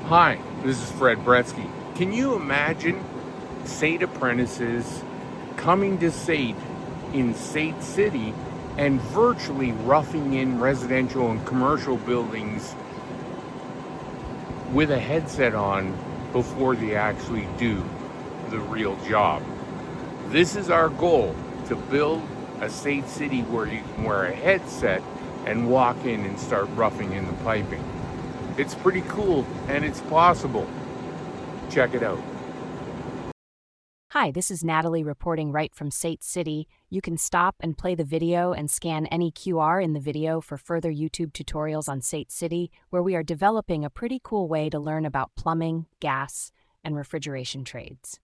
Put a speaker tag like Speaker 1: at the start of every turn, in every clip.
Speaker 1: Hi, this is Fred Bretsky. Can you imagine Sait apprentices coming to Sait in Sait City and virtually roughing in residential and commercial buildings with a headset on before they actually do the real job? This is our goal, to build a Sait City where you can wear a headset and walk in and start roughing in the piping. It's pretty cool and it's possible. Check it out.
Speaker 2: Hi, this is Natalie reporting right from Sait City. You can stop and play the video and scan any QR in the video for further YouTube tutorials on Sait City, where we are developing a pretty cool way to learn about plumbing, gas, and refrigeration trades.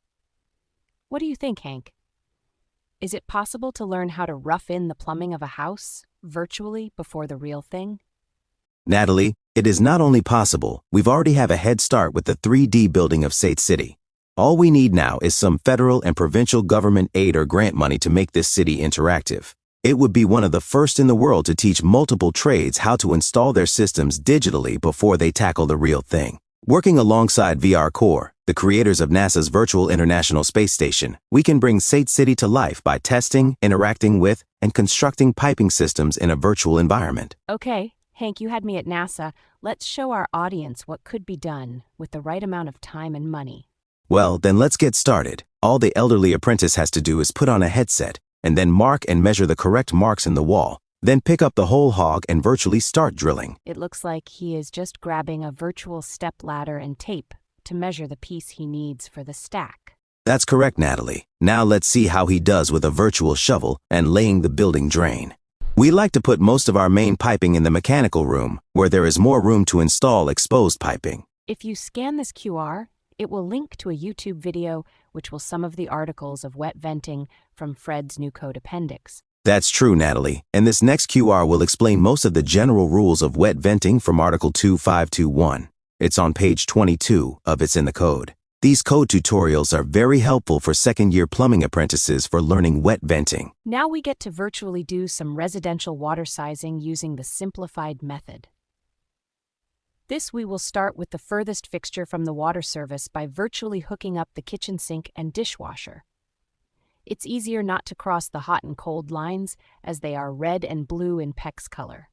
Speaker 2: What do you think, Hank? Is it possible to learn how to rough in the plumbing of a house virtually before the real thing?
Speaker 3: Natalie, it is not only possible, we've already have a head start with the 3D building of Sait City. All we need now is some federal and provincial government aid or grant money to make this city interactive. It would be one of the first in the world to teach multiple trades how to install their systems digitally before they tackle the real thing. Working alongside VR Core, the creators of NASA's Virtual International Space Station, we can bring Sait City to life by testing, interacting with, and constructing piping systems in a virtual environment.
Speaker 2: Okay, Hank, you had me at NASA. Let's show our audience what could be done with the right amount of time and money.
Speaker 3: Well, then let's get started. All the elderly apprentice has to do is put on a headset, and then mark and measure the correct marks in the wall, then pick up the whole hog and virtually start drilling.
Speaker 2: It looks like he is just grabbing a virtual step ladder and tape to measure the piece he needs for the stack.
Speaker 3: That's correct, Natalie. Now let's see how he does with a virtual shovel and laying the building drain. We like to put most of our main piping in the mechanical room, where there is more room to install exposed piping.
Speaker 2: If you scan this QR, it will link to a YouTube video which will some of the articles of wet venting from Fred's new code appendix.
Speaker 3: That's true, Natalie, and this next QR will explain most of the general rules of wet venting from Article 2521. It's on page 22 of It's in the Code. These code tutorials are very helpful for second-year plumbing apprentices for learning wet venting.
Speaker 2: Now we get to virtually do some residential water sizing using the simplified method. This we will start with the furthest fixture from the water service by virtually hooking up the kitchen sink and dishwasher. It's easier not to cross the hot and cold lines, as they are red and blue in PEX color.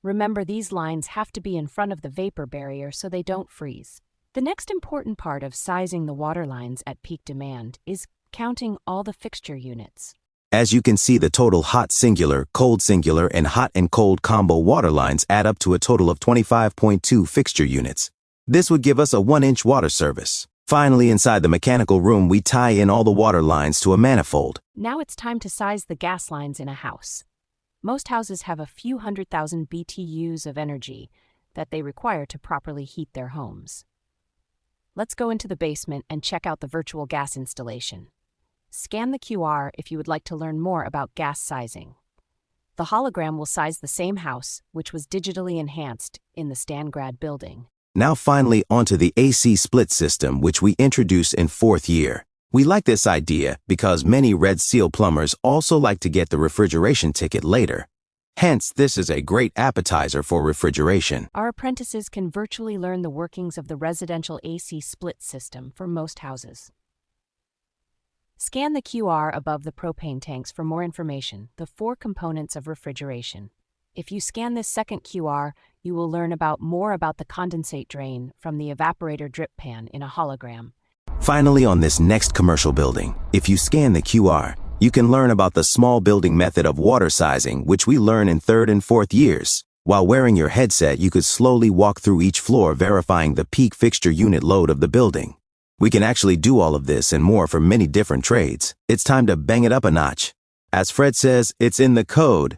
Speaker 2: Remember, these lines have to be in front of the vapor barrier so they don't freeze. The next important part of sizing the water lines at peak demand is counting all the fixture units.
Speaker 3: As you can see, the total hot singular, cold singular, and hot and cold combo water lines add up to a total of 25.2 fixture units. This would give us a 1-inch water service. Finally, inside the mechanical room, we tie in all the water lines to a manifold.
Speaker 2: Now it's time to size the gas lines in a house. Most houses have a few 100,000 BTUs of energy that they require to properly heat their homes. Let's go into the basement and check out the virtual gas installation. Scan the QR if you would like to learn more about gas sizing. The hologram will size the same house, which was digitally enhanced in the Stangrad building.
Speaker 3: Now finally onto the AC split system, which we introduced in 4th year. We like this idea because many Red Seal plumbers also like to get the refrigeration ticket later. Hence, this is a great appetizer for refrigeration.
Speaker 2: Our apprentices can virtually learn the workings of the residential AC split system for most houses. Scan the QR above the propane tanks for more information, the 4 components of refrigeration. If you scan this second QR, you will learn more about the condensate drain from the evaporator drip pan in a hologram.
Speaker 3: Finally, on this next commercial building, if you scan the QR, you can learn about the small building method of water sizing, which we learn in 3rd and 4th years. While wearing your headset, you could slowly walk through each floor verifying the peak fixture unit load of the building. We can actually do all of this and more for many different trades. It's time to bang it up a notch. As Fred says, it's in the code.